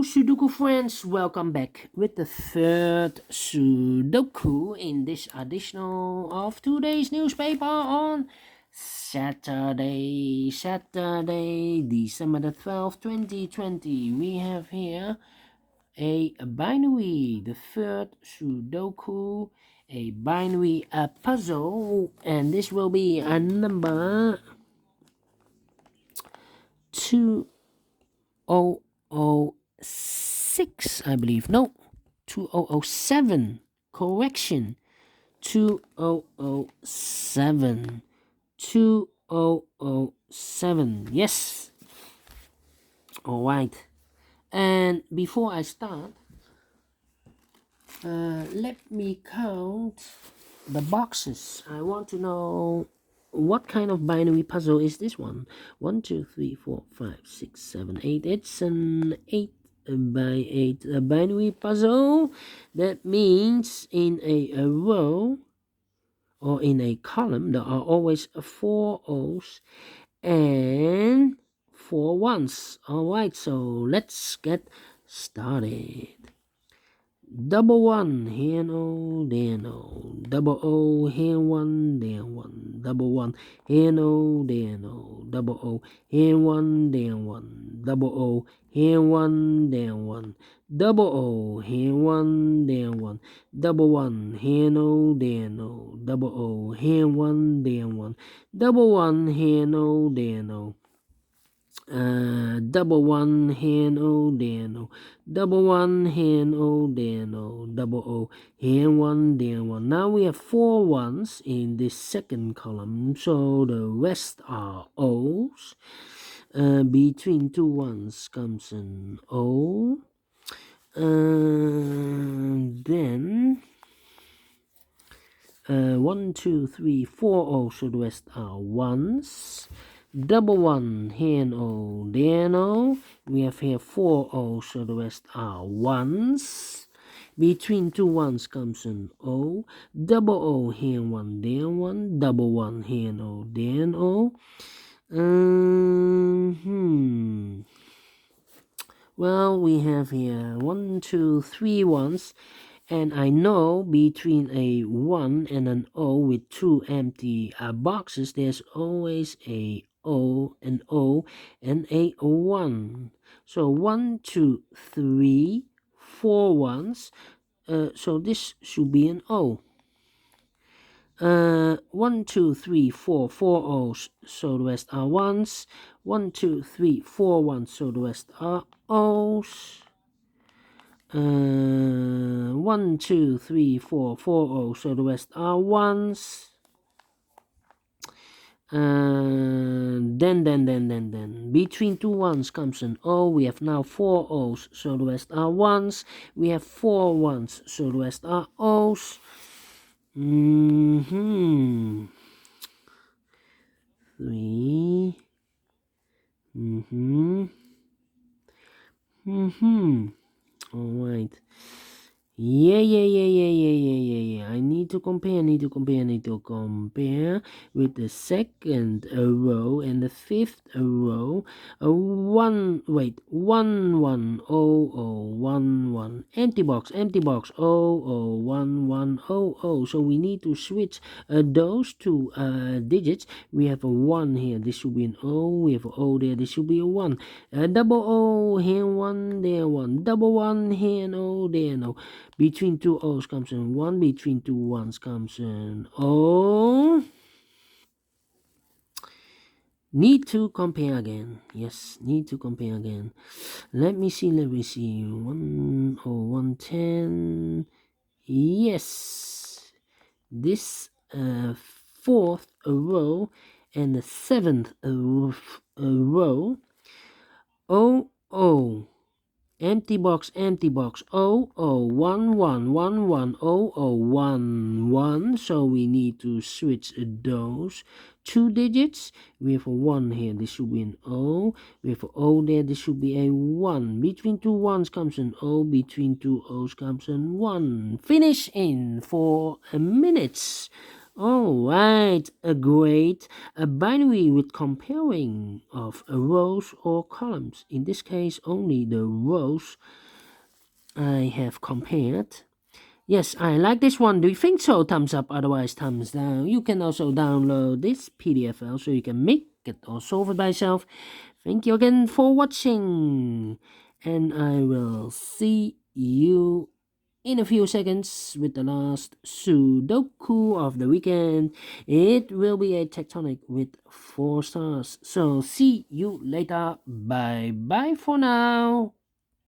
Sudoku friends, welcome back with the third Sudoku in this edition of today's newspaper on Saturday, December the 12th, 2020. We have here a binary, the third Sudoku, a binary puzzle, and this will be a number 2006, I believe. No, 2007. Correction. 2007. 2007. Yes. All right. And before I start, let me count the boxes. I want to know what kind of binary puzzle is this one. 1 2 3 4 5 6 7 8. It's an 8 by 8 binary puzzle. That means in a row or in a column there are always 4 O's and 4 ones. All right, so let's get started. Double one, here no, there no. Double O, here one, there one. Double one, here no, there no. Double O, here one, there one. Double O, here one, there one. Double O, here one, there one. Double one, here no, there no. Double O, here one, there one. Double one, here no, there no. Double one, here no, there no. Double one, here no, there no. Double O, here one, there one. Now we have 4 ones in this second column, so the rest are O's. Between 2 ones comes an O. Then 1 2 3 4 O's, so the rest are ones. Double one, here no, there no. We have here 4 O's, so the rest are ones. Between 2 ones comes an O. Double O, here one, there one. Double one, here no, there no. Well, we have here 1 2 3 ones. And I know between a 1 and an O with 2 empty boxes, there's always a O, an O, and a 1. So 1, 2, 3, 4 ones. So this should be an O. 1 2 3 4 4 O's, so the rest are ones. 1 2 3 4 ones, so the rest are O's. 1 2 3 4 4 O's, so the rest are ones. Then between 2 ones comes an O. We have now 4 O's, so the rest are ones. We have 4 ones, so the rest are O's. 3. All right. Yeah. I need to compare with the second row and the fifth row. 1 1 0 1 1 empty box 0 0 1 1 0 0. So we need to switch those 2 digits. We have a 1 here, this should be an O. We have an O there, this should be a 1. Double O, here 1, there 1. Double 1, here no, there no. Between 2 O's comes an 1. Between 2 ones comes an O. Need to compare again. Yes, need to compare again. Let me see. 1 0 1 10. Yes. This 4th row and the 7th row. O O. Empty box 0 0 1 1 1 1 0 0 1 1. So we need to switch those 2 digits. We have a 1 here, this should be an O. We have an O there, this should be a 1. Between 2 ones comes an O. Between 2 O's comes an 1. Finish in 4 minutes. All right, a great a binary with comparing of rows or columns. In this case, only the rows I have compared. Yes, I like this one. Do you think so? Thumbs up, otherwise thumbs down. You can also download this PDF file so you can make it or solve it by yourself. Thank you again for watching, and I will see you in a few seconds with the last Sudoku of the weekend. It will be a tectonic with 4 stars. So see you later. Bye bye for now.